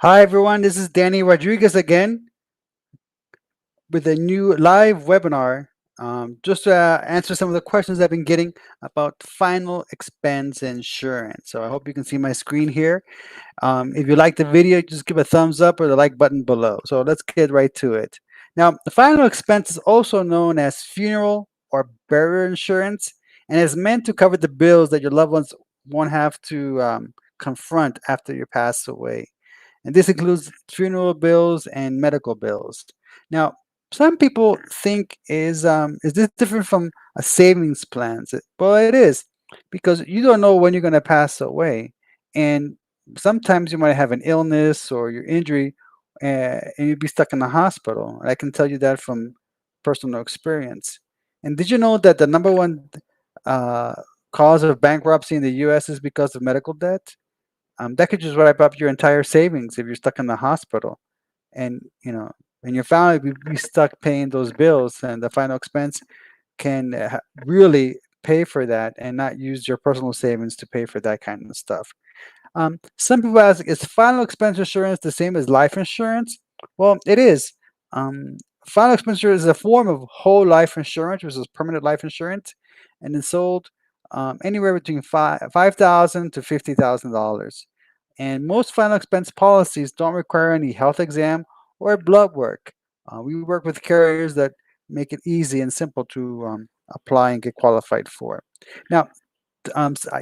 Hi, everyone. This is Danny Rodriguez again with a new live webinar just to answer some of the questions I've been getting about final expense insurance. So I hope you can see my screen here. If you like the video, just give a thumbs up or the like button below. So let's get right to it. Now, the final expense is also known as funeral or burial insurance and is meant to cover the bills that your loved ones won't have to confront after you pass away. And this includes funeral bills and medical bills. Now, some people think is this different from a savings plan? Well, it is because you don't know when you're going to pass away, and sometimes you might have an illness or your injury, and you'd be stuck in the hospital. I can tell you that from personal experience. And did you know that the number one uh, cause of bankruptcy in the U.S. is because of medical debt? That could just wipe up your entire savings if you're stuck in the hospital, and and your family would be stuck paying those bills, and the final expense can really pay for that and not use your personal savings to pay for that kind of stuff. Some people ask, is final expense insurance the same as life insurance? Well, it is. Um, Final expense insurance is a form of whole life insurance, which is permanent life insurance, and it's sold anywhere between $5,000 to $50,000. And most final expense policies don't require any health exam or blood work. We work with carriers that make it easy and simple to apply and get qualified for. Now,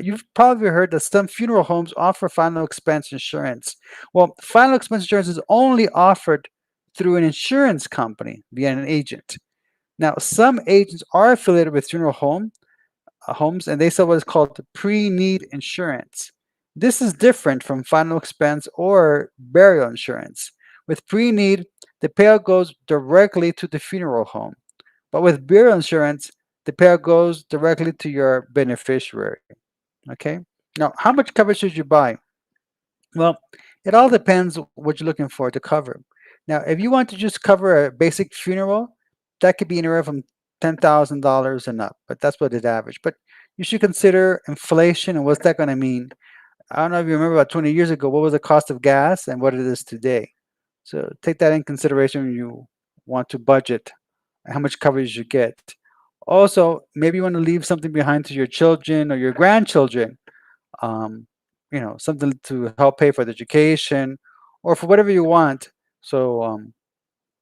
you've probably heard that some funeral homes offer final expense insurance. Well, final expense insurance is only offered through an insurance company via an agent. Now, some agents are affiliated with funeral homes, and they sell what is called pre-need insurance. This is different from final expense or burial insurance. With pre-need, the payout goes directly to the funeral home, but with burial insurance, the payout goes directly to your beneficiary. Okay. Now, how much coverage should you buy? Well, it all depends what you're looking for to cover. Now, if you want to just cover a basic funeral, that could be anywhere from $10,000 and up, but that's what it average. But you should consider inflation and what's that going to mean. I don't know if you remember about 20 years ago, what was the cost of gas and what it is today. So take that in consideration when you want to budget how much coverage you get. Also, maybe you want to leave something behind to your children or your grandchildren, um, something to help pay for the education or for whatever you want. So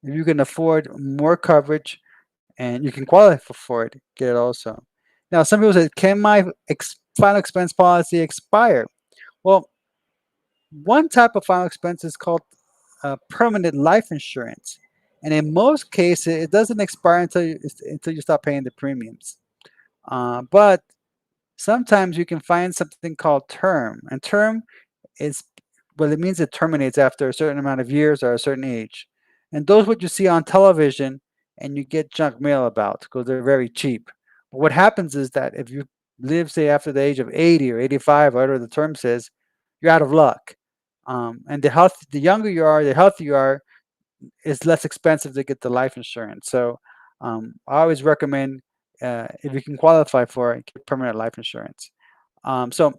if you can afford more coverage and you can qualify for it, get it also. Now, some people say, can my final expense policy expire? Well, one type of final expense is called permanent life insurance. And in most cases, it doesn't expire until you stop paying the premiums. But sometimes you can find something called term. And term is, well, it means it terminates after a certain amount of years or a certain age. And those what you see on television and you get junk mail about because they're very cheap. But what happens is that if you live, say, after the age of 80 or 85, whatever the term says, you're out of luck. And the younger you are, the healthier you are, it's less expensive to get the life insurance. So I always recommend if you can qualify for it, get permanent life insurance. So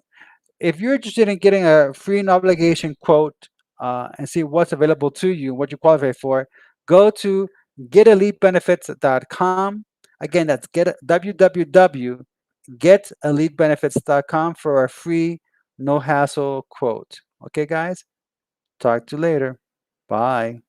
if you're interested in getting a free and obligation quote and see what's available to you, what you qualify for, go to getelitebenefits.com. Again, that's www.getelitebenefits.com for a free, no hassle quote. Okay, guys? Talk to you later. Bye.